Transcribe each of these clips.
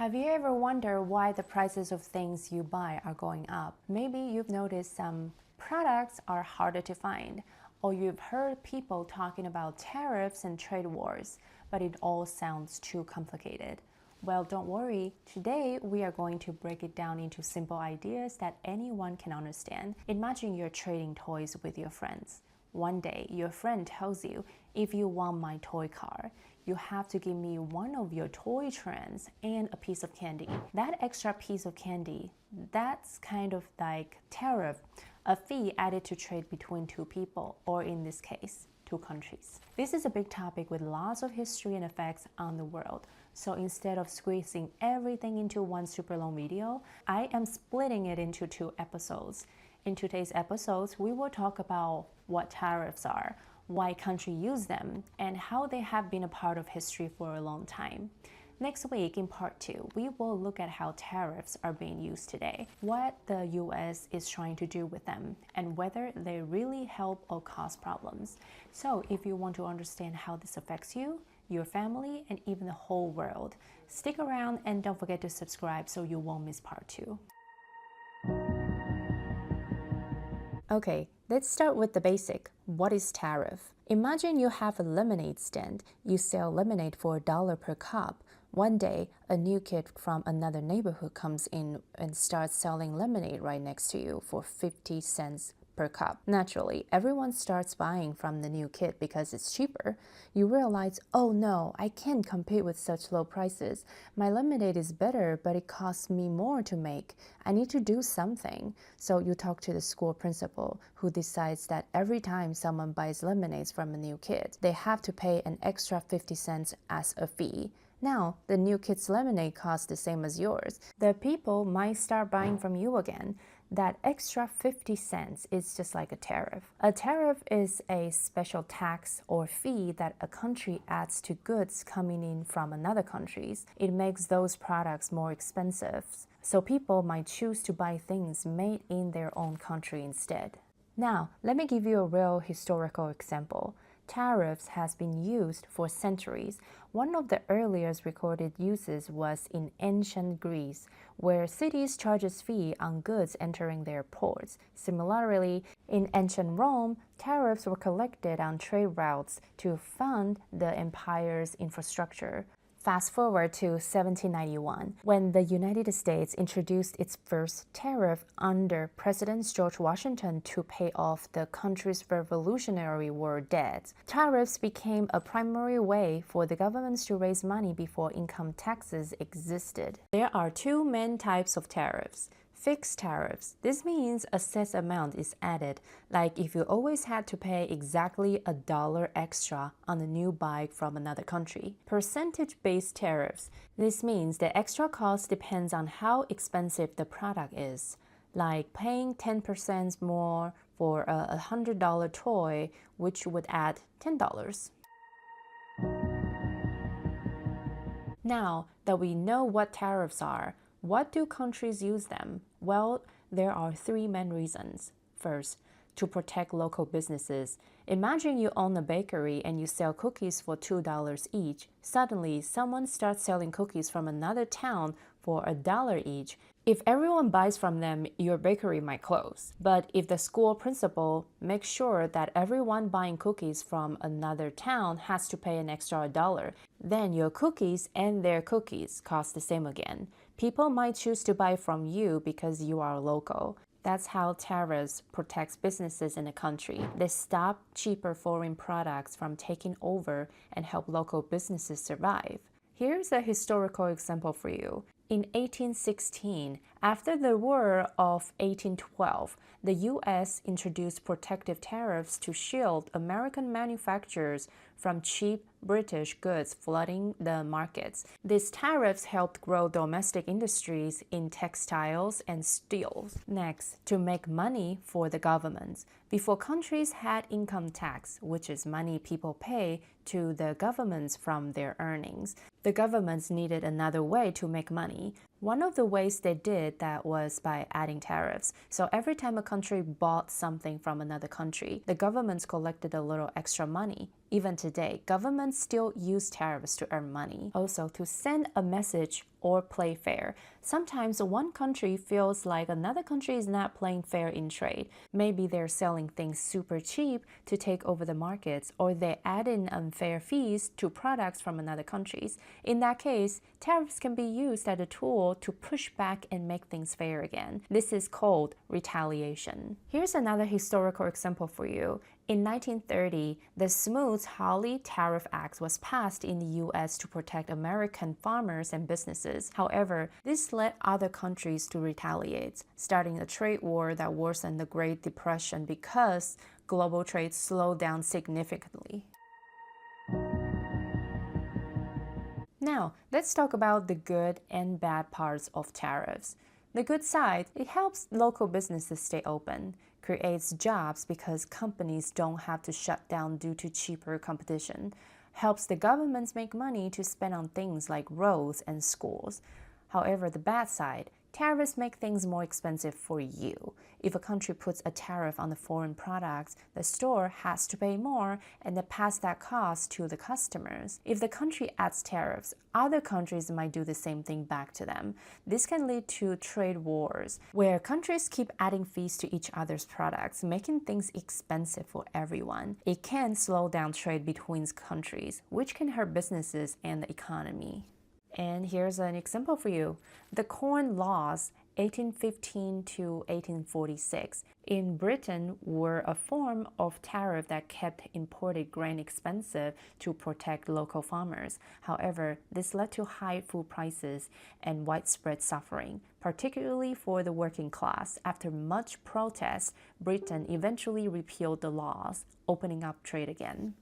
Have you ever wondered why the prices of things you buy are going up? Maybe you've noticed some products are harder to find, or you've heard people talking about tariffs and trade wars, but it all sounds too complicated. Well, don't worry. Today, we are going to break it down into simple ideas that anyone can understand. Imagine you're trading toys with your friends. One day, your friend tells you, if you want my toy car, you have to give me one of your toy trends and a piece of candy. That extra piece of candy, that's kind of like tariff, a fee added to trade between two people, or in this case, two countries. This is a big topic with lots of history and effects on the world. So instead of squeezing everything into one super long video, I am splitting it into 2 episodes. In today's episodes, we will talk about what tariffs are, why countries use them, and how they have been a part of history for a long time. Next week, in part 2, we will look at how tariffs are being used today, what the US is trying to do with them, and whether they really help or cause problems. So if you want to understand how this affects you, your family, and even the whole world, stick around and don't forget to subscribe so you won't miss part 2. Okay, let's start with the basic. What is tariff? Imagine you have a lemonade stand. You sell lemonade for $1 per cup. One day, a new kid from another neighborhood comes in and starts selling lemonade right next to you for 50 cents per cup. Naturally, everyone starts buying from the new kid because it's cheaper. You realize, oh no, I can't compete with such low prices. My lemonade is better, but it costs me more to make. I need to do something. So you talk to the school principal, who decides that every time someone buys lemonades from a new kid, they have to pay an extra 50 cents as a fee. Now, the new kid's lemonade costs the same as yours. The people might start buying from you again. That extra 50 cents is just like a tariff. A tariff is a special tax or fee that a country adds to goods coming in from another country. It makes those products more expensive, so people might choose to buy things made in their own country instead. Now, let me give you a real historical example. Tariffs has been used for centuries. One of the earliest recorded uses was in ancient Greece, where cities charges fee on goods entering their ports. Similarly, in ancient Rome, tariffs were collected on trade routes to fund the empire's infrastructure. Fast forward to 1791, when the United States introduced its first tariff under President George Washington to pay off the country's Revolutionary War debt. Tariffs became a primary way for the governments to raise money before income taxes existed. There are 2 main types of tariffs. Fixed tariffs. This means a set amount is added, like if you always had to pay exactly $1 extra on a new bike from another country. Percentage-based tariffs. This means the extra cost depends on how expensive the product is, like paying 10% more for a $100 toy, which would add $10. Now that we know what tariffs are, what do countries use them? Well, there are 3 main reasons. First, to protect local businesses. Imagine you own a bakery and you sell cookies for $2 each. Suddenly, someone starts selling cookies from another town for $1 each. If everyone buys from them, your bakery might close. But if the school principal makes sure that everyone buying cookies from another town has to pay an extra $1, then your cookies and their cookies cost the same again. People might choose to buy from you because you are local. That's how tariffs protects businesses in a country. They stop cheaper foreign products from taking over and help local businesses survive. Here's a historical example for you. In 1816, after the War of 1812, the U.S. introduced protective tariffs to shield American manufacturers from cheap British goods flooding the markets. These tariffs helped grow domestic industries in textiles and steel. Next, to make money for the governments. Before countries had income tax, which is money people pay to the governments from their earnings, the governments needed another way to make money. One of the ways they did that was by adding tariffs. So every time a country bought something from another country, the governments collected a little extra money. Even today, governments still use tariffs to earn money. Also, to send a message or play fair. Sometimes one country feels like another country is not playing fair in trade. Maybe they're selling things super cheap to take over the markets, or they add in unfair fees to products from another countries. In that case, tariffs can be used as a tool to push back and make things fair again. This is called retaliation. Here's another historical example for you. In 1930, the Smoot-Hawley Tariff Act was passed in the U.S. to protect American farmers and businesses. However, this led other countries to retaliate, starting a trade war that worsened the Great Depression because global trade slowed down significantly. Now, let's talk about the good and bad parts of tariffs. The good side, it helps local businesses stay open, creates jobs because companies don't have to shut down due to cheaper competition, helps the governments make money to spend on things like roads and schools. However, the bad side, tariffs make things more expensive for you. If a country puts a tariff on the foreign products, the store has to pay more and then pass that cost to the customers. If the country adds tariffs, other countries might do the same thing back to them. This can lead to trade wars, where countries keep adding fees to each other's products, making things expensive for everyone. It can slow down trade between countries, which can hurt businesses and the economy. And here's an example for you. The Corn Laws, 1815 to 1846, in Britain were a form of tariff that kept imported grain expensive to protect local farmers. However, this led to high food prices and widespread suffering, particularly for the working class. After much protest, Britain eventually repealed the laws, opening up trade again.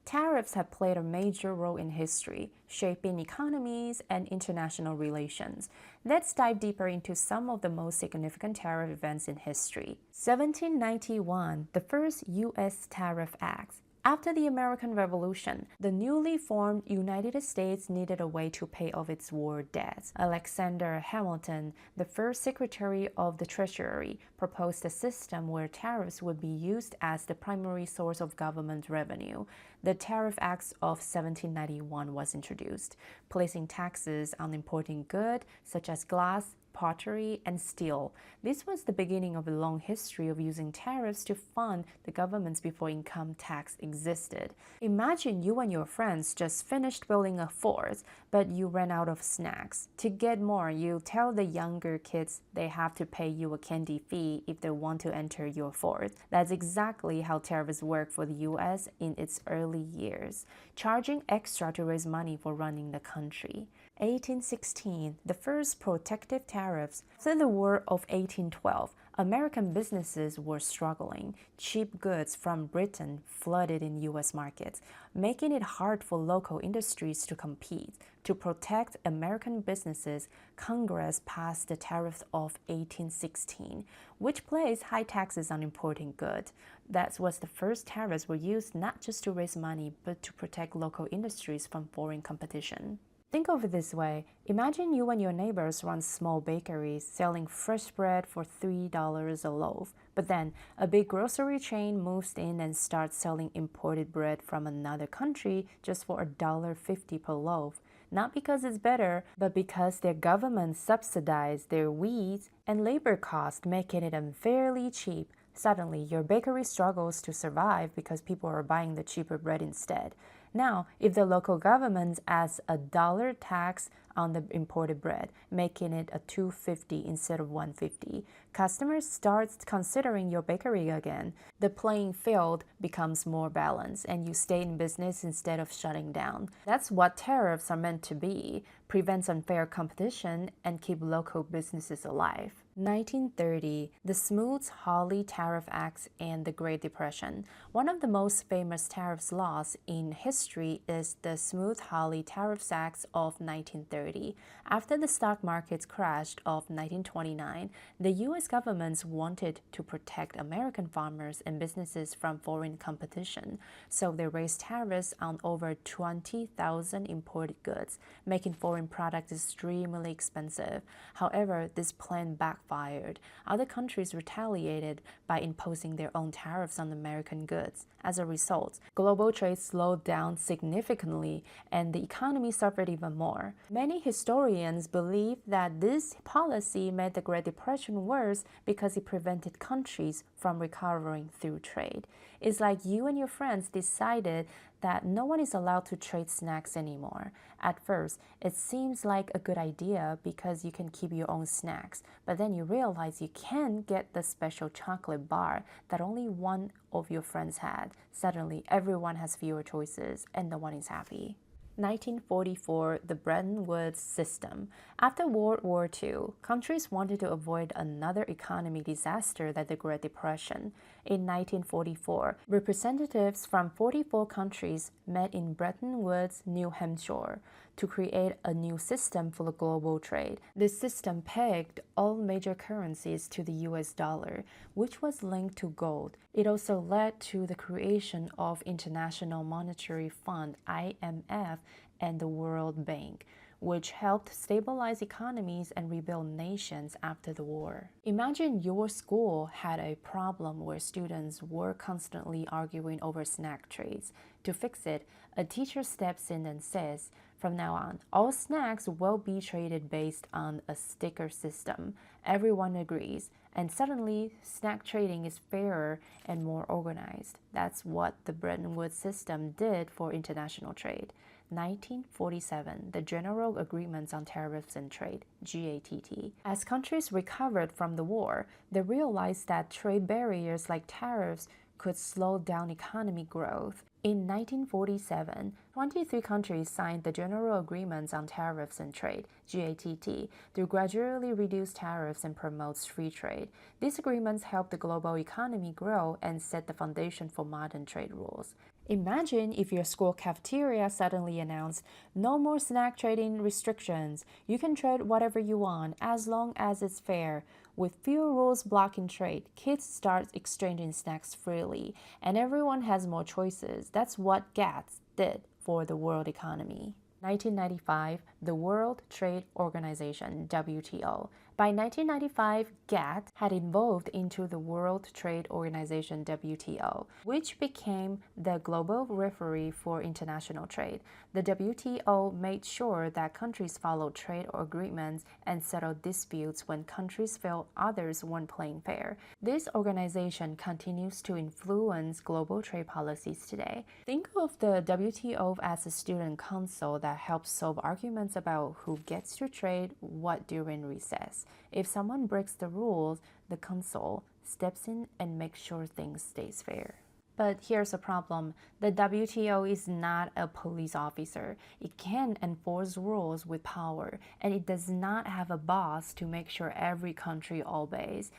Tariffs have played a major role in history, shaping economies and international relations. Let's dive deeper into some of the most significant tariff events in history. 1791, the first U.S. Tariff Act. After the American Revolution, the newly formed United States needed a way to pay off its war debts. Alexander Hamilton, the first Secretary of the Treasury, proposed a system where tariffs would be used as the primary source of government revenue. The Tariff Act of 1791 was introduced, placing taxes on importing goods such as glass, pottery, and steel. This was the beginning of a long history of using tariffs to fund the governments before income tax existed. Imagine you and your friends just finished building a fort, but you ran out of snacks. To get more, you tell the younger kids they have to pay you a candy fee if they want to enter your fort. That's exactly how tariffs worked for the US in its early years, charging extra to raise money for running the country. 1816, the first protective tariffs. After the War of 1812, American businesses were struggling. Cheap goods from Britain flooded in U.S. markets, making it hard for local industries to compete. To protect American businesses, Congress passed the Tariff of 1816, which placed high taxes on importing goods. That was the first tariffs were used not just to raise money, but to protect local industries from foreign competition. Think of it this way. Imagine you and your neighbors run small bakeries selling fresh bread for $3 a loaf. But then a big grocery chain moves in and starts selling imported bread from another country just for $1.50 per loaf. Not because it's better, but because their government subsidized their wheat and labor costs, making it unfairly cheap. Suddenly, your bakery struggles to survive because people are buying the cheaper bread instead. Now, if the local government adds a $1 tax on the imported bread, making it a $2.50 instead of $1.50, customers start considering your bakery again. The playing field becomes more balanced, and you stay in business instead of shutting down. That's what tariffs are meant to be: prevent unfair competition and keep local businesses alive. 1930, the Smoot-Hawley Tariff Acts and the Great Depression. One of the most famous tariffs laws in history is the Smoot-Hawley Tariff Acts of 1930. After the stock market crash of 1929, the U.S. government wanted to protect American farmers and businesses from foreign competition, so they raised tariffs on over 20,000 imported goods, making foreign products extremely expensive. However, this plan backfired. Other countries retaliated by imposing their own tariffs on American goods. As a result, global trade slowed down significantly and the economy suffered even more. Many historians believe that this policy made the Great Depression worse because it prevented countries from recovering through trade. It's like you and your friends decided that no one is allowed to trade snacks anymore. At first, it seems like a good idea because you can keep your own snacks, but then you realize you can't get the special chocolate bar that only one of your friends had. Suddenly, everyone has fewer choices and no one is happy. 1944, the Bretton Woods system. After World War II, countries wanted to avoid another economic disaster like the Great Depression. In 1944, representatives from 44 countries met in Bretton Woods, New Hampshire, to create a new system for the global trade. This system pegged all major currencies to the US dollar, which was linked to gold. It also led to the creation of International Monetary Fund, IMF, and the World Bank, which helped stabilize economies and rebuild nations after the war. Imagine your school had a problem where students were constantly arguing over snack trades. To fix it, a teacher steps in and says, "From now on, all snacks will be traded based on a sticker system." Everyone agrees, and suddenly snack trading is fairer and more organized. That's what the Bretton Woods system did for international trade. 1947, the General Agreements on Tariffs and Trade, GATT. As countries recovered from the war, they realized that trade barriers like tariffs could slow down economic growth. In 1947, 23 countries signed the General Agreements on Tariffs and Trade, GATT, to gradually reduce tariffs and promote free trade. These agreements helped the global economy grow and set the foundation for modern trade rules. Imagine if your school cafeteria suddenly announced, "No more snack trading restrictions. You can trade whatever you want as long as it's fair." With fewer rules blocking trade, kids start exchanging snacks freely, and everyone has more choices. That's what GATT did for the world economy. 1995, the World Trade Organization, WTO. By 1995, GATT had evolved into the World Trade Organization, WTO, which became the global referee for international trade. The WTO made sure that countries followed trade agreements and settled disputes when countries felt others weren't playing fair. This organization continues to influence global trade policies today. Think of the WTO as a student council that helps solve arguments about who gets to trade what during recess. If someone breaks the rules, the council steps in and makes sure things stays fair. But here's a problem. The WTO is not a police officer. It can't enforce rules with power, and it does not have a boss to make sure every country obeys.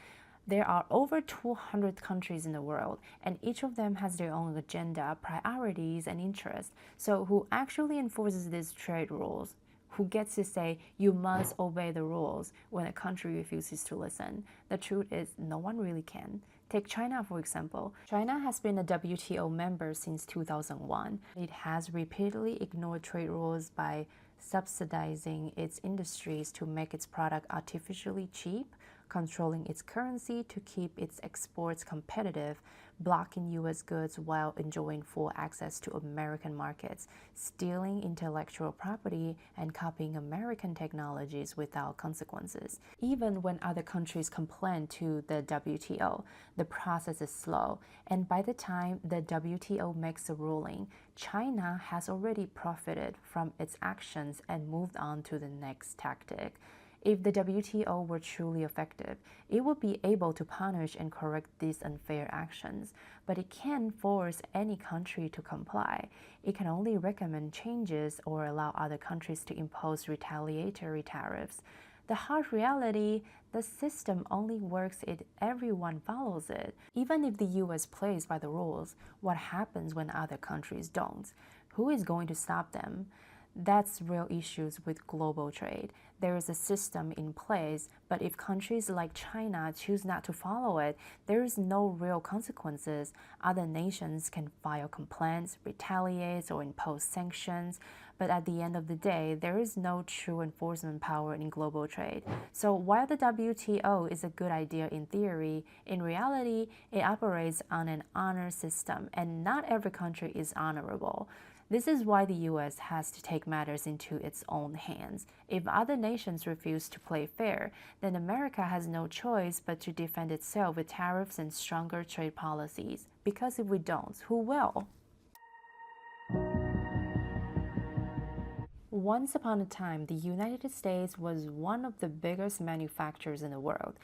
There are over 200 countries in the world, and each of them has their own agenda, priorities, and interests. So who actually enforces these trade rules? Who gets to say you must obey the rules when a country refuses to listen? The truth is, no one really can. Take China, for example. China has been a WTO member since 2001. It has repeatedly ignored trade rules by subsidizing its industries to make its product artificially cheap, controlling its currency to keep its exports competitive, blocking U.S. goods while enjoying full access to American markets, stealing intellectual property, and copying American technologies without consequences. Even when other countries complain to the WTO, the process is slow, and by the time the WTO makes a ruling, China has already profited from its actions and moved on to the next tactic. If the WTO were truly effective, it would be able to punish and correct these unfair actions, but it can't force any country to comply. It can only recommend changes or allow other countries to impose retaliatory tariffs. The harsh reality, the system only works if everyone follows it. Even if the US plays by the rules, what happens when other countries don't? Who is going to stop them? That's real issues with global trade. There is a system in place, but if countries like China choose not to follow it, there is no real consequences. Other nations can file complaints, retaliate, or impose sanctions, but at the end of the day, there is no true enforcement power in global trade. So while the WTO is a good idea in theory, in reality, it operates on an honor system, and not every country is honorable. This is why the US has to take matters into its own hands. If other nations refuse to play fair, then America has no choice but to defend itself with tariffs and stronger trade policies. Because if we don't, who will? Once upon a time, the United States was one of the biggest manufacturers in the world.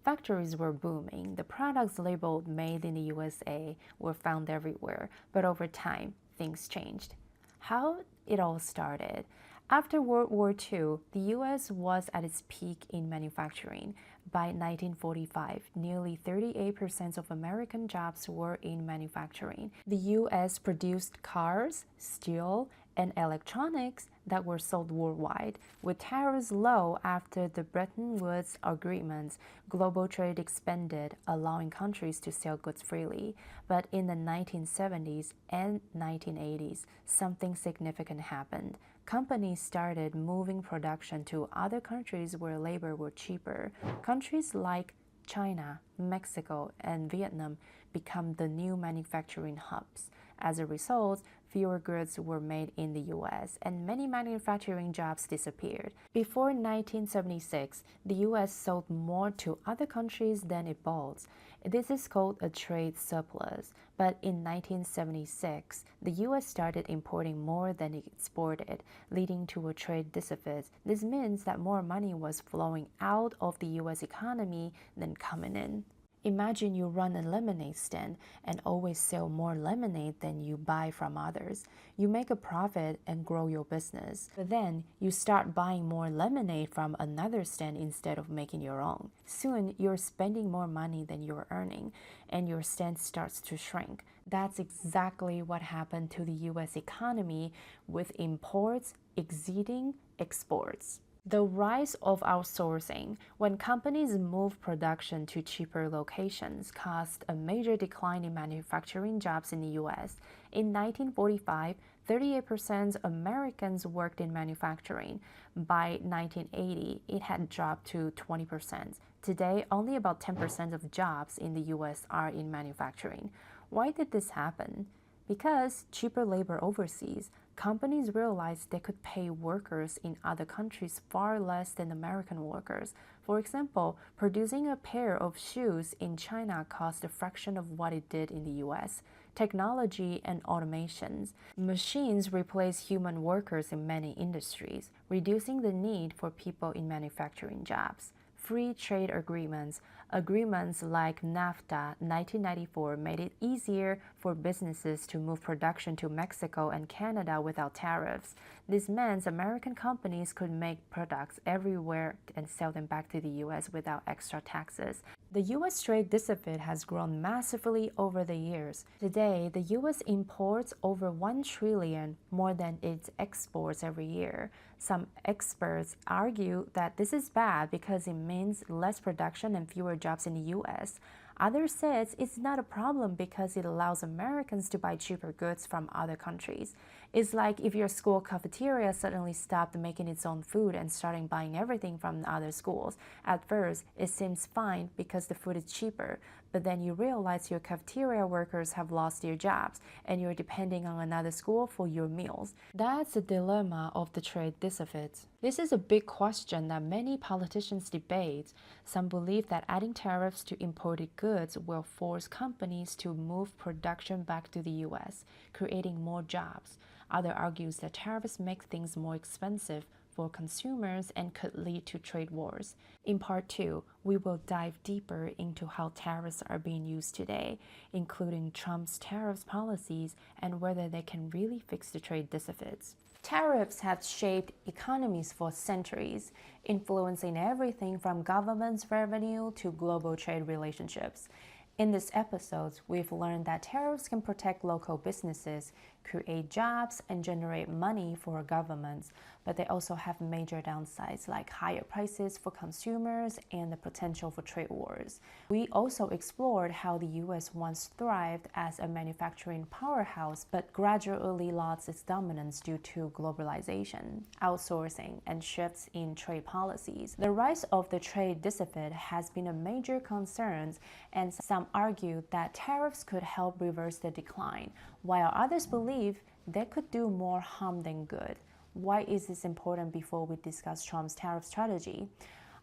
Factories were booming. The products labeled "Made in the USA" were found everywhere. But over time, things changed. How it all started. After World War II, the US was at its peak in manufacturing. By 1945, nearly 38% of American jobs were in manufacturing. The US produced cars, steel, and electronics that were sold worldwide. With tariffs low after the Bretton Woods Agreement, global trade expanded, allowing countries to sell goods freely. But in the 1970s and 1980s, something significant happened. Companies started moving production to other countries where labor were cheaper. Countries like China, Mexico, and Vietnam become the new manufacturing hubs. As a result, fewer goods were made in the US, and many manufacturing jobs disappeared. Before 1976, the US sold more to other countries than it bought. This is called a trade surplus. But in 1976, the US started importing more than it exported, leading to a trade deficit. This means that more money was flowing out of the US economy than coming in. Imagine you run a lemonade stand and always sell more lemonade than you buy from others. You make a profit and grow your business. But then you start buying more lemonade from another stand instead of making your own. Soon you're spending more money than you're earning, and your stand starts to shrink. That's exactly what happened to the US economy, with imports exceeding exports. The rise of outsourcing, when companies move production to cheaper locations, caused a major decline in manufacturing jobs in the US. In 1945, 38% of Americans worked in manufacturing. By 1980, it had dropped to 20%. Today, only about 10% of jobs in the US are in manufacturing. Why did this happen? Because cheaper labor overseas, companies realized they could pay workers in other countries far less than American workers. For example, producing a pair of shoes in China cost a fraction of what it did in the US. Technology and automations. Machines replace human workers in many industries, reducing the need for people in manufacturing jobs. Free trade agreements. Agreements like NAFTA 1994 made it easier for businesses to move production to Mexico and Canada without tariffs. This meant American companies could make products everywhere and sell them back to the US without extra taxes. The US trade deficit has grown massively over the years. Today, the US imports over $1 trillion more than it exports every year. Some experts argue that this is bad because it means less production and fewer jobs in the US. Others said it's not a problem because it allows Americans to buy cheaper goods from other countries. It's like if your school cafeteria suddenly stopped making its own food and started buying everything from other schools. At first, it seems fine because the food is cheaper, but then you realize your cafeteria workers have lost their jobs and you're depending on another school for your meals. That's the dilemma of the trade deficit. This is a big question that many politicians debate. Some believe that adding tariffs to imported goods will force companies to move production back to the US, creating more jobs. Others argue that tariffs make things more expensive, for consumers and could lead to trade wars. In part 2, we will dive deeper into how tariffs are being used today, including Trump's tariffs policies and whether they can really fix the trade deficits. Tariffs have shaped economies for centuries, influencing everything from government's revenue to global trade relationships. In this episode, we've learned that tariffs can protect local businesses, create jobs, and generate money for governments, but they also have major downsides like higher prices for consumers and the potential for trade wars. We also explored how the US once thrived as a manufacturing powerhouse, but gradually lost its dominance due to globalization, outsourcing, and shifts in trade policies. The rise of the trade deficit has been a major concern, and some argue that tariffs could help reverse the decline, while others believe they could do more harm than good. Why is this important before we discuss Trump's tariff strategy?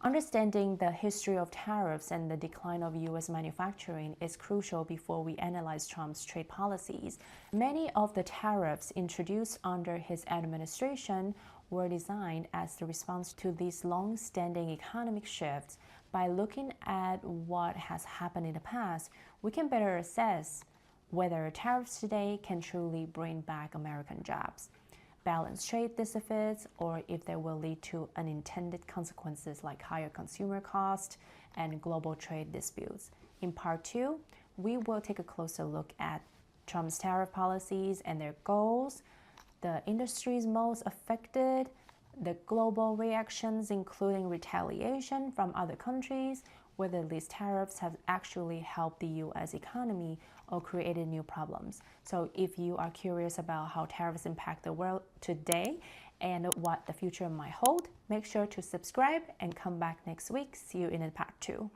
Understanding the history of tariffs and the decline of US manufacturing is crucial before we analyze Trump's trade policies. Many of the tariffs introduced under his administration were designed as the response to these long-standing economic shifts. By looking at what has happened in the past, we can better assess whether tariffs today can truly bring back American jobs, balance trade deficits, or if they will lead to unintended consequences like higher consumer costs and global trade disputes. In part 2, we will take a closer look at Trump's tariff policies and their goals, the industries most affected, the global reactions including retaliation from other countries, whether these tariffs have actually helped the US economy or created new problems. So if you are curious about how tariffs impact the world today and what the future might hold, make sure to subscribe and come back next week. See you in part 2.